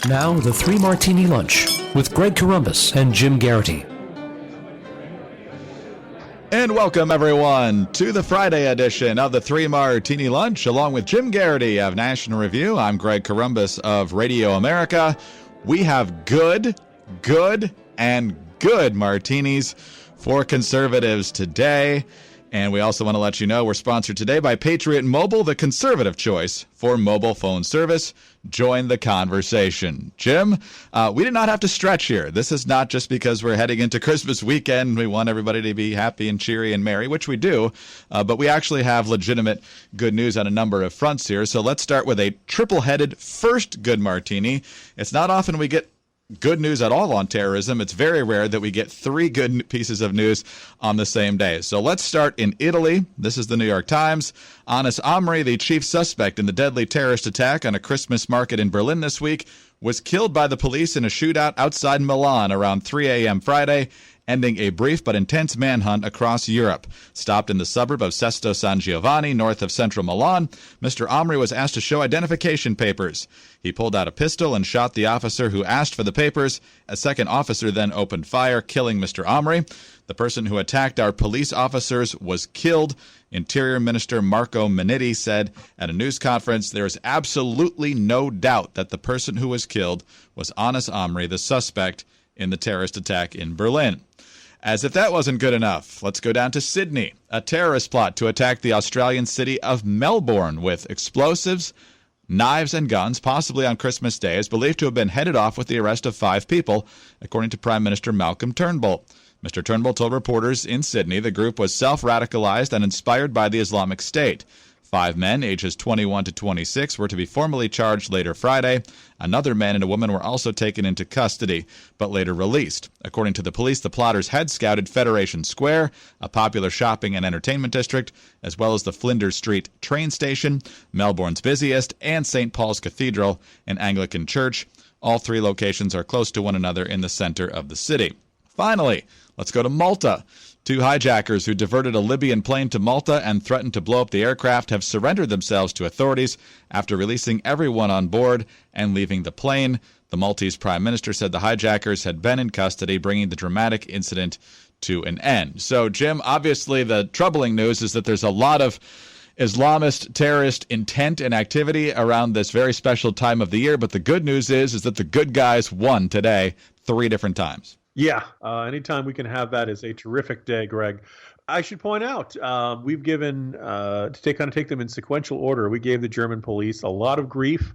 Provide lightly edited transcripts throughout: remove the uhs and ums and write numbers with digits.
Now, the Three Martini Lunch with Greg Columbus and Jim Garrity. And welcome, everyone, to the Friday edition of the Three Martini Lunch, along with Jim Garrity of National Review. I'm Greg Columbus of Radio America. We have good, and good martinis for conservatives today. And we also want to let you know we're sponsored today by Patriot Mobile, the conservative choice for mobile phone service. Join the conversation. Jim, we did not have to stretch here. This is not just because we're heading into Christmas weekend. We want everybody to be happy and cheery and merry, which we do. But we actually have legitimate good news on a number of fronts here. So let's start with a triple-headed first good martini. It's not often we get good news at all on terrorism. It's very rare that we get three good pieces of news on the same day. So let's start in Italy. This is the New York Times. Anas Amri, the chief suspect in the deadly terrorist attack on a Christmas market in Berlin this week, was killed by the police in a shootout outside Milan around 3 a.m. Friday, ending a brief but intense manhunt across Europe. Stopped in the suburb of Sesto San Giovanni, north of central Milan, Mr. Amri was asked to show identification papers. He pulled out a pistol and shot the officer who asked for the papers. A second officer then opened fire, killing Mr. Amri. The person who attacked our police officers was killed. Interior Minister Marco Minniti said at a news conference, there is absolutely no doubt that the person who was killed was Anas Amri, the suspect in the terrorist attack in Berlin. As if that wasn't good enough, let's go down to Sydney. A terrorist plot to attack the Australian city of Melbourne with explosives, knives, and guns, possibly on Christmas Day, is believed to have been headed off with the arrest of 5 people, according to Prime Minister Malcolm Turnbull. Mr. Turnbull told reporters in Sydney the group was self-radicalized and inspired by the Islamic State. 5 men, ages 21 to 26, were to be formally charged later Friday. Another man and a woman were also taken into custody, but later released. According to the police, the plotters had scouted Federation Square, a popular shopping and entertainment district, as well as the Flinders Street train station, Melbourne's busiest, and St. Paul's Cathedral, an Anglican church. All 3 locations are close to one another in the center of the city. Finally, let's go to Malta. 2 hijackers who diverted a Libyan plane to Malta and threatened to blow up the aircraft have surrendered themselves to authorities after releasing everyone on board and leaving the plane. The Maltese Prime Minister said the hijackers had been in custody, bringing the dramatic incident to an end. So, Jim, obviously the troubling news is that there's a lot of Islamist terrorist intent and activity around this very special time of the year, but the good news is that the good guys won today 3 different times. Yeah, anytime we can have that is a terrific day, Greg. I should point out, we've given, to take them in sequential order, we gave the German police a lot of grief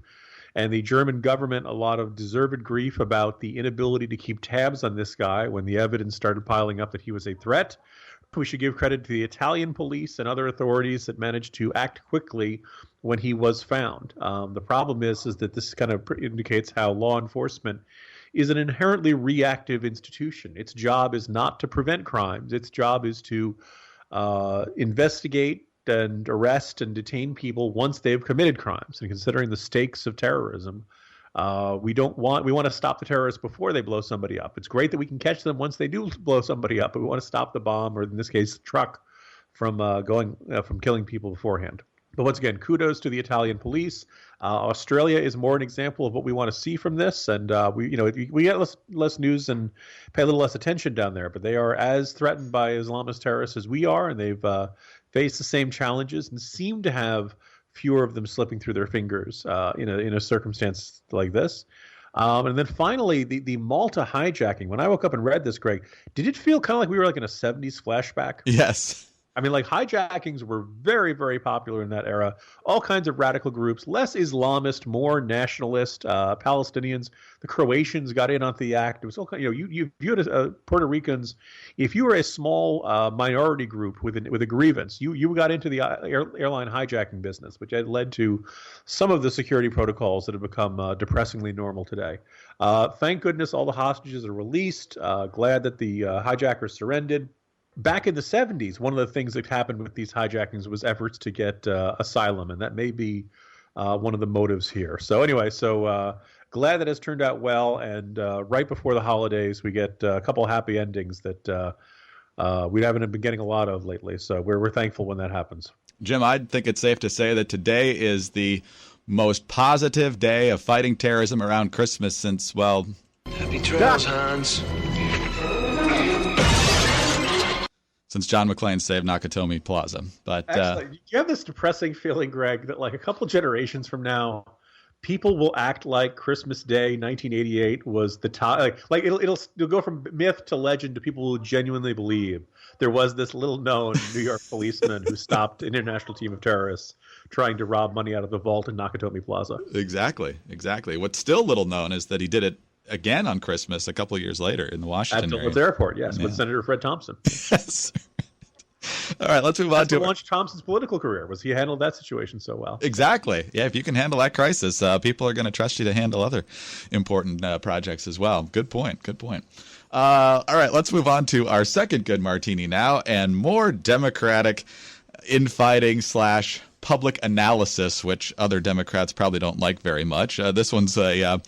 and the German government a lot of deserved grief about the inability to keep tabs on this guy when the evidence started piling up that he was a threat. We should give credit to the Italian police and other authorities that managed to act quickly when he was found. The problem is that this kind of indicates how law enforcement is an inherently reactive institution. Its job is not to prevent crimes. Its job is to investigate and arrest and detain people once they've committed crimes. And considering the stakes of terrorism, we want to stop the terrorists before they blow somebody up. It's great that we can catch them once they do blow somebody up, but we want to stop the bomb, or in this case, the truck, from killing people beforehand. But once again, kudos to the Italian police. Australia is more an example of what we want to see from this, and we get less news and pay a little less attention down there. But they are as threatened by Islamist terrorists as we are, and they've faced the same challenges and seem to have fewer of them slipping through their fingers in a circumstance like this. And then finally, the Malta hijacking. When I woke up and read this, Greg, did it feel kind of like we were like in a 70s flashback? Yes. I mean, like, hijackings were very, very popular in that era. All kinds of radical groups, less Islamist, more nationalist, Palestinians. The Croatians got in on the act. It was all kind. You viewed as Puerto Ricans. If you were a small minority group with a grievance, you got into the airline hijacking business, which had led to some of the security protocols that have become depressingly normal today. Thank goodness all the hostages are released. Glad that the hijackers surrendered. Back in the 70s, one of the things that happened with these hijackings was efforts to get asylum, and that may be one of the motives here. So anyway, glad that it's turned out well, and right before the holidays, we get a couple happy endings that we haven't been getting a lot of lately. So we're thankful when that happens. Jim, I think it's safe to say that today is the most positive day of fighting terrorism around Christmas since, well... Happy trails, Hans. Since John McClane saved Nakatomi Plaza. But actually, you have this depressing feeling, Greg, that like a couple generations from now, people will act like Christmas Day 1988 was the time. Like it'll go from myth to legend to people who genuinely believe there was this little known New York policeman who stopped an international team of terrorists trying to rob money out of the vault in Nakatomi Plaza. Exactly. What's still little known is that he did it again on Christmas a couple of years later in the Washington at area. Dulles Airport, yes, with Senator Fred Thompson. Yes. All right, let's move on to launch Thompson's political career. Was he handled that situation so well? Exactly. Yeah, if you can handle that crisis, people are going to trust you to handle other important projects as well. Good point. All right, let's move on to our second good martini now, and more Democratic infighting / public analysis, which other Democrats probably don't like very much. This one's a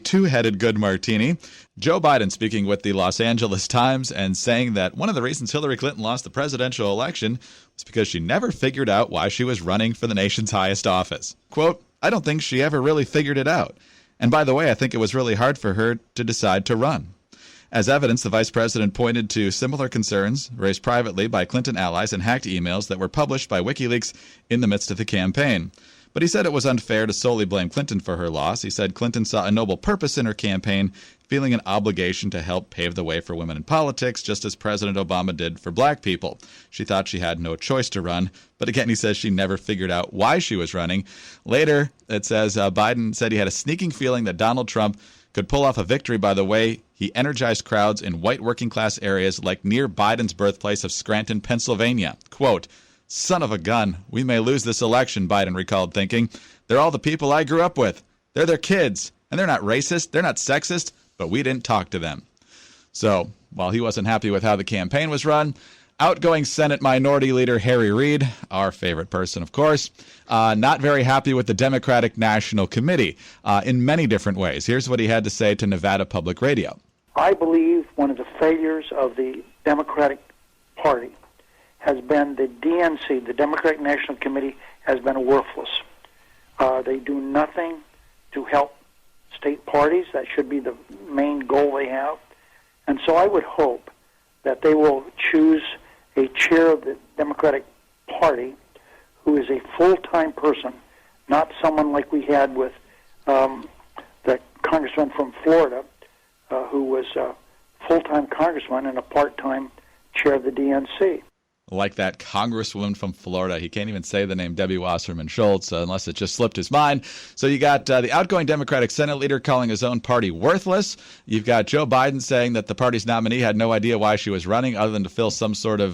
two-headed good martini. Joe Biden speaking with the Los Angeles Times and saying that one of the reasons Hillary Clinton lost the presidential election was because she never figured out why she was running for the nation's highest office. Quote, "I don't think she ever really figured it out. And by the way, I think it was really hard for her to decide to run." As evidence, the vice president pointed to similar concerns raised privately by Clinton allies and hacked emails that were published by WikiLeaks in the midst of the campaign. But he said it was unfair to solely blame Clinton for her loss. He said Clinton saw a noble purpose in her campaign, feeling an obligation to help pave the way for women in politics, just as President Obama did for black people. She thought she had no choice to run. But again, he says she never figured out why she was running. Later, it says Biden said he had a sneaking feeling that Donald Trump could pull off a victory by the way he energized crowds in white working-class areas like near Biden's birthplace of Scranton, Pennsylvania. Quote, "Son of a gun, we may lose this election," Biden recalled thinking. "They're all the people I grew up with. They're their kids, and they're not racist, they're not sexist, but we didn't talk to them." So, while he wasn't happy with how the campaign was run, outgoing Senate Minority Leader Harry Reid, our favorite person, of course, not very happy with the Democratic National Committee in many different ways. Here's what he had to say to Nevada Public Radio. I believe one of the failures of the Democratic Party has been the DNC, the Democratic National Committee, has been worthless. They do nothing to help state parties. That should be the main goal they have. And so I would hope that they will choose a chair of the Democratic Party who is a full-time person, not someone like we had with the congressman from Florida, who was a full-time congressman and a part-time chair of the DNC. Like that congresswoman from Florida. He can't even say the name Debbie Wasserman Schultz unless it just slipped his mind. So you got the outgoing Democratic Senate leader calling his own party worthless. You've got Joe Biden saying that the party's nominee had no idea why she was running other than to fill some sort of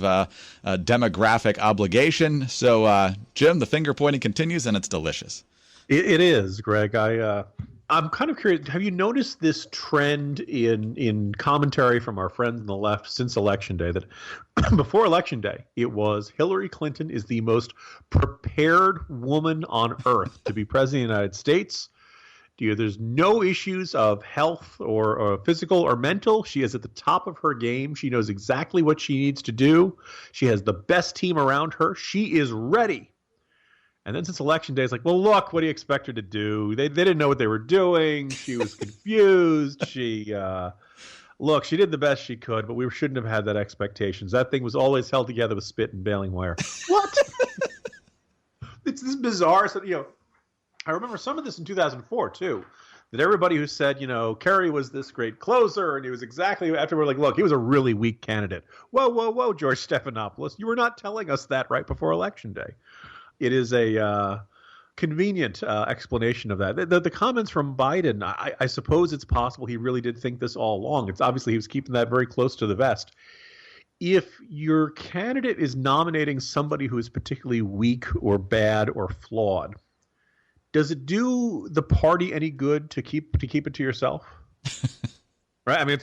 demographic obligation. So, Jim, the finger pointing continues, and it's delicious. It is, Greg. I'm kind of curious. Have you noticed this trend in commentary from our friends on the left since Election Day that before Election Day, it was Hillary Clinton is the most prepared woman on earth to be president of the United States. There's no issues of health or physical or mental. She is at the top of her game. She knows exactly what she needs to do. She has the best team around her. She is ready. And then since Election Day, it's like, well, look, what do you expect her to do? They didn't know what they were doing. She was confused. She did the best she could, but we shouldn't have had that expectations. That thing was always held together with spit and baling wire. What? It's this bizarre. So, I remember some of this in 2004 too. That everybody who said, Kerry was this great closer, and he was exactly after we're like, look, he was a really weak candidate. Whoa, George Stephanopoulos, you were not telling us that right before Election Day. It is a convenient explanation of that. The comments from Biden, I suppose it's possible he really did think this all along. It's obviously he was keeping that very close to the vest. If your candidate is nominating somebody who is particularly weak or bad or flawed, does it do the party any good to keep it to yourself? Right? I mean,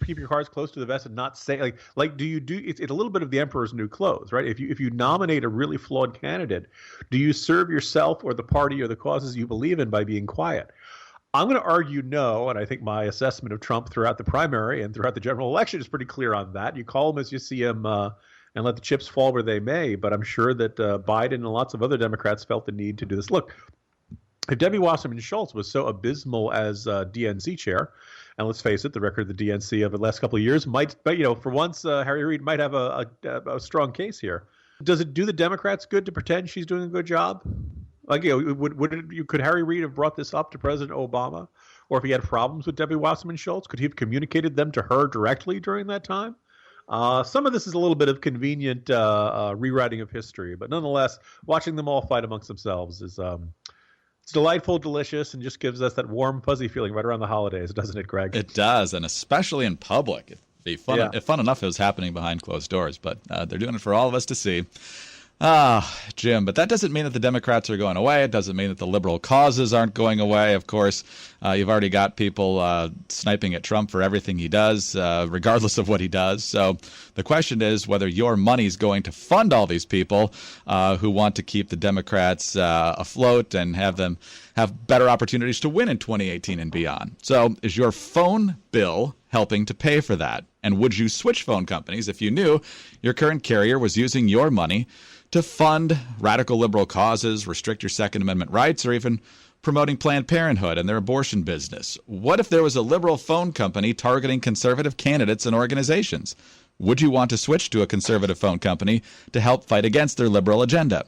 keep your cards close to the vest and not say like do you do it's a little bit of the emperor's new clothes, right? If you nominate a really flawed candidate, do you serve yourself or the party or the causes you believe in by being quiet? I'm going to argue no, and I think my assessment of Trump throughout the primary and throughout the general election is pretty clear on that. You call him as you see him and let the chips fall where they may, but I'm sure that Biden and lots of other Democrats felt the need to do this. Look, if Debbie Wasserman Schultz was so abysmal as DNC chair, and let's face it, the record of the DNC of the last couple of years might, but for once, Harry Reid might have a strong case here. Does it do the Democrats good to pretend she's doing a good job? Like, could Harry Reid have brought this up to President Obama? Or if he had problems with Debbie Wasserman Schultz, could he have communicated them to her directly during that time? Some of this is a little bit of convenient rewriting of history, but nonetheless, watching them all fight amongst themselves is it's delightful, delicious, and just gives us that warm, fuzzy feeling right around the holidays, doesn't it, Greg? It does, and especially in public. It'd be fun, fun enough if it was happening behind closed doors, but they're doing it for all of us to see. Jim, but that doesn't mean that the Democrats are going away. It doesn't mean that the liberal causes aren't going away. Of course, you've already got people sniping at Trump for everything he does, regardless of what he does. So the question is whether your money's going to fund all these people who want to keep the Democrats afloat and have them have better opportunities to win in 2018 and beyond. So is your phone bill helping to pay for that? And would you switch phone companies if you knew your current carrier was using your money to fund radical liberal causes, restrict your Second Amendment rights, or even promoting Planned Parenthood and their abortion business? What if there was a liberal phone company targeting conservative candidates and organizations? Would you want to switch to a conservative phone company to help fight against their liberal agenda?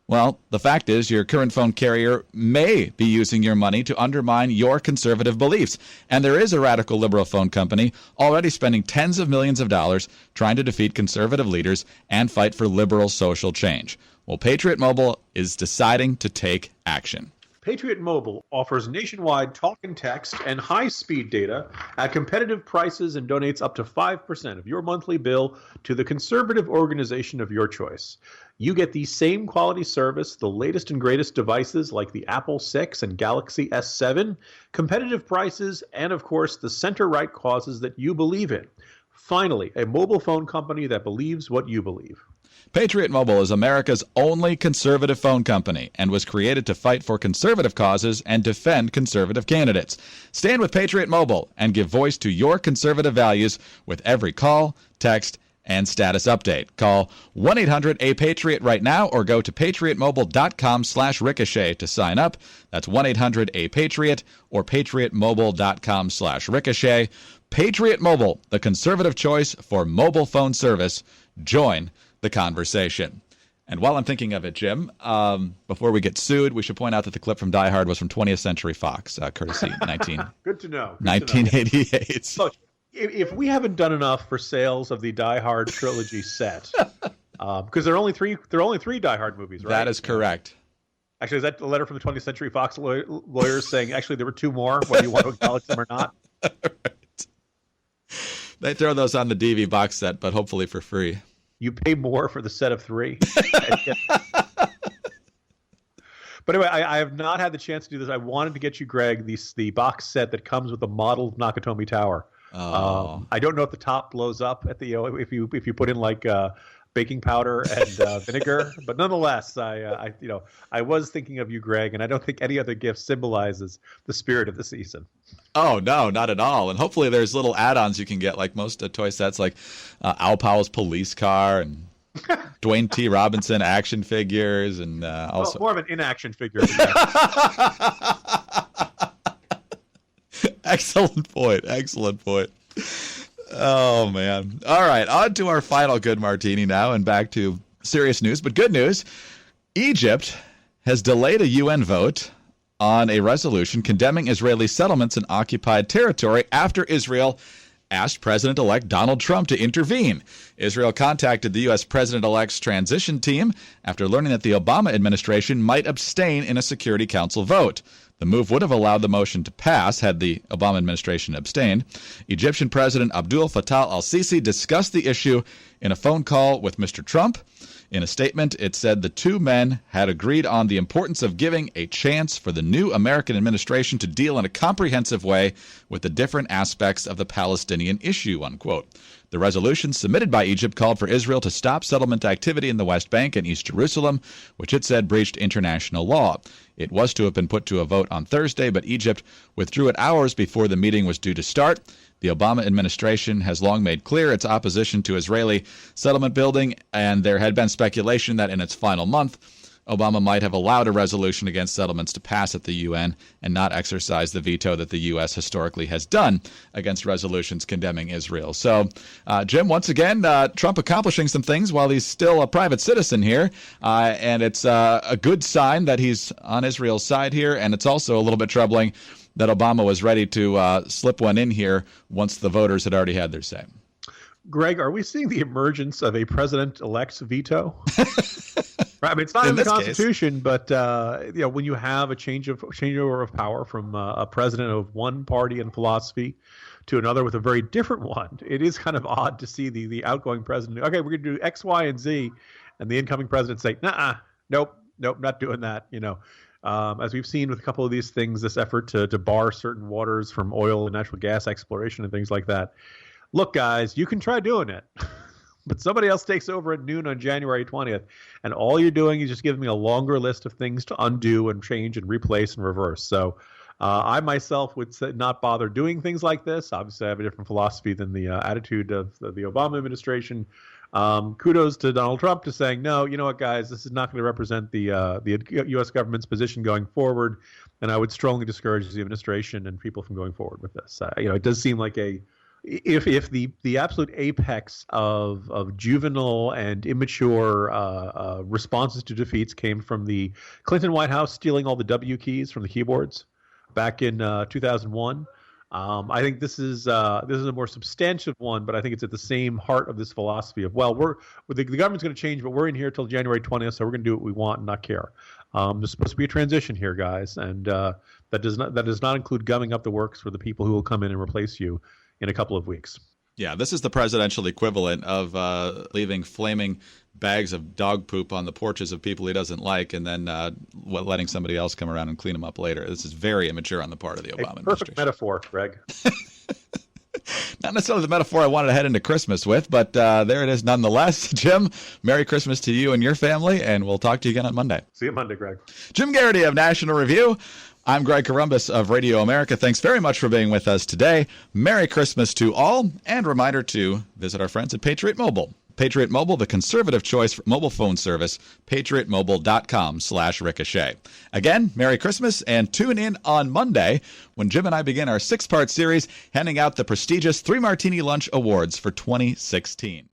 Well, the fact is your current phone carrier may be using your money to undermine your conservative beliefs. And there is a radical liberal phone company already spending tens of millions of dollars trying to defeat conservative leaders and fight for liberal social change. Well, Patriot Mobile is deciding to take action. Patriot Mobile offers nationwide talk and text and high-speed data at competitive prices and donates up to 5% of your monthly bill to the conservative organization of your choice. You get the same quality service, the latest and greatest devices like the Apple 6 and Galaxy S7, competitive prices, and of course the center-right causes that you believe in. Finally, a mobile phone company that believes what you believe. Patriot Mobile is America's only conservative phone company and was created to fight for conservative causes and defend conservative candidates. Stand with Patriot Mobile and give voice to your conservative values with every call, text, and status update. Call 1-800-A-PATRIOT right now or go to patriotmobile.com/ricochet to sign up. That's 1-800-A-PATRIOT or patriotmobile.com/ricochet. Patriot Mobile, the conservative choice for mobile phone service. Join the conversation. And while I'm thinking of it, Jim, before we get sued, we should point out that the clip from Die Hard was from 20th Century Fox, courtesy Good to know. 1988. So, if we haven't done enough for sales of the Die Hard trilogy set, because there are only three Die Hard movies, right? That is correct. Actually, is that a letter from the 20th Century Fox lawyers saying, actually, there were two more, whether you want to acknowledge them or not? Right. They throw those on the DV box set, but hopefully for free. You pay more for the set of three. But anyway, I have not had the chance to do this. I wanted to get you, Greg, the box set that comes with the model Nakatomi Tower. Oh. I don't know if the top blows up at the if you put in like baking powder and vinegar, but nonetheless, I was thinking of you, Greg, and I don't think any other gift symbolizes the spirit of the season. Oh, no, not at all. And hopefully there's little add-ons you can get, like most toy sets, like Al Powell's police car and Dwayne T. Robinson action figures, and also more of an inaction figure. Excellent point. Oh, man. All right, on to our final good martini now, and back to serious news, but good news. Egypt has delayed a UN vote on a resolution condemning Israeli settlements in occupied territory after Israel asked President-elect Donald Trump to intervene. Israel contacted the U.S. President-elect's transition team after learning that the Obama administration might abstain in a Security Council vote. The move would have allowed the motion to pass had the Obama administration abstained. Egyptian President Abdel Fattah al-Sisi discussed the issue in a phone call with Mr. Trump. In a statement, it said the two men had agreed on the importance of giving a chance for the new American administration to deal in a comprehensive way with the different aspects of the Palestinian issue, unquote. The resolution submitted by Egypt called for Israel to stop settlement activity in the West Bank and East Jerusalem, which it said breached international law. It was to have been put to a vote on Thursday, but Egypt withdrew it hours before the meeting was due to start. The Obama administration has long made clear its opposition to Israeli settlement building, and there had been speculation that in its final month, Obama might have allowed a resolution against settlements to pass at the UN and not exercise the veto that the U.S. historically has done against resolutions condemning Israel. So, Jim, once again, Trump accomplishing some things while he's still a private citizen here, and it's a good sign that he's on Israel's side here, and it's also a little bit troubling that Obama was ready to slip one in here once the voters had already had their say. Greg, are we seeing the emergence of a president-elect's veto? Right. I mean, it's not in the Constitution, but when you have a changeover of power from a president of one party and philosophy to another with a very different one, it is kind of odd to see the outgoing president. Okay, we're going to do X, Y, and Z, and the incoming president say, nope, not doing that. As we've seen with a couple of these things, this effort to bar certain waters from oil and natural gas exploration and things like that. Look, guys, you can try doing it, but somebody else takes over at noon on January 20th, and all you're doing is just giving me a longer list of things to undo and change and replace and reverse. So I myself would not bother doing things like this. Obviously, I have a different philosophy than the attitude of the Obama administration. Kudos to Donald Trump to saying, no, you know what, guys, this is not going to represent the U.S. government's position going forward, and I would strongly discourage the administration and people from going forward with this. It does seem like if the absolute apex of juvenile and immature responses to defeats came from the Clinton White House stealing all the W keys from the keyboards back in 2001, I think this is a more substantive one, but I think it's at the same heart of this philosophy of, the government's going to change, but we're in here till January 20th, so we're going to do what we want and not care. There's supposed to be a transition here, guys, and that does not include gumming up the works for the people who will come in and replace you in a couple of weeks. Yeah, this is the presidential equivalent of leaving flaming bags of dog poop on the porches of people he doesn't like, and then letting somebody else come around and clean them up later. This is very immature on the part of the Obama administration. Perfect metaphor, Greg. Not necessarily the metaphor I wanted to head into Christmas with, but there it is nonetheless. Jim, Merry Christmas to you and your family, and we'll talk to you again on Monday. See you Monday, Greg. Jim Garrity of National Review. I'm Greg Columbus of Radio America. Thanks very much for being with us today. Merry Christmas to all, and reminder to visit our friends at Patriot Mobile. Patriot Mobile, the conservative choice for mobile phone service, patriotmobile.com/ricochet. Again, Merry Christmas, and tune in on Monday when Jim and I begin our 6-part series handing out the prestigious 3 Martini Lunch Awards for 2016.